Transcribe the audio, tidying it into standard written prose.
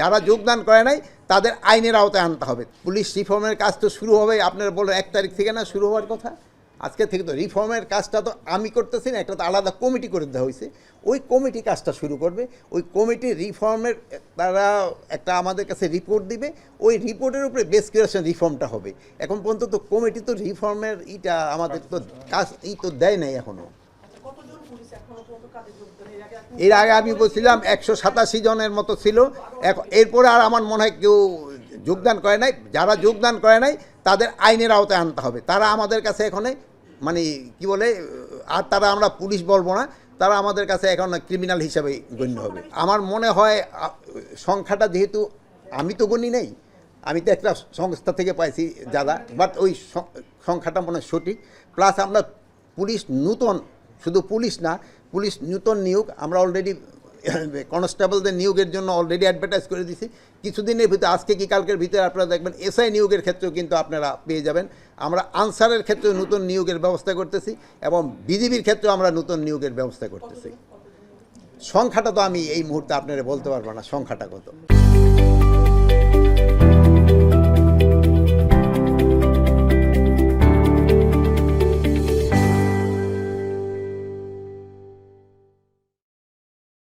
যারা যোগদান করে নাই তাদের আইনের আওতায় আনতে হবে। পুলিশ রিফর্মের কাজ তো শুরু হবে, আপনারা বলেন 1 তারিখ থেকে না শুরু হওয়ার কথা। আজকে থেকে তো রিফর্মের কাজটা তো আমি করতেছি না, একটা তো আলাদা কমিটি করে দেওয়া হয়েছে। ওই কমিটি কাজটা শুরু করবে। ওই কমিটি রিফর্মের তারা একটা আমাদের কাছে রিপোর্ট দিবে, ওই রিপোর্টের উপরে বেস করে রিফর্মটা হবে। এখন পর্যন্ত তো কমিটি তো রিফর্মের আমাদের তো কাজ তো দেয় নাই এখনও। এর আগে আমি বলছিলাম 187 জনের মতো ছিল। এরপরে আর আমার মনে হয় কেউ যোগদান করে নাই। যারা যোগদান করে নাই তাদের আইনের আওতায় আনতে হবে। তারা আমাদের কাছে এখানে মানে কি বলে, আর তারা আমরা পুলিশ বলবো না, তারা আমাদের কাছে এখন ক্রিমিনাল হিসাবে গণ্য হবে। আমার মনে হয় সংখ্যাটা যেহেতু আমি তো গণি নেই, আমি তো একটা সংস্থা থেকে পাইছি যারা, বাট ওই সংখ্যাটা মনে হয় সঠিক। প্লাস আমরা পুলিশ নূতন, শুধু পুলিশ না, পুলিশ নূতন নিয়োগ আমরা অলরেডি কনস্টেবলদের নিয়োগের জন্য অলরেডি অ্যাডভার্টাইজ করে দিছি। কিছুদিনের ভিতরে, আজকে কি কালকের ভিতরে আপনারা দেখবেন এসআই নিয়োগের ক্ষেত্রেও কিন্তু আপনারা পেয়ে যাবেন। আমরা আনসারের ক্ষেত্রেও নতুন নিয়োগের ব্যবস্থা করতেছি এবং বিজিবির ক্ষেত্রেও আমরা নতুন নিয়োগের ব্যবস্থা করতেছি। সংখ্যাটা তো আমি এই মুহূর্তে আপনারা বলতে পারবো না সংখ্যাটা কত।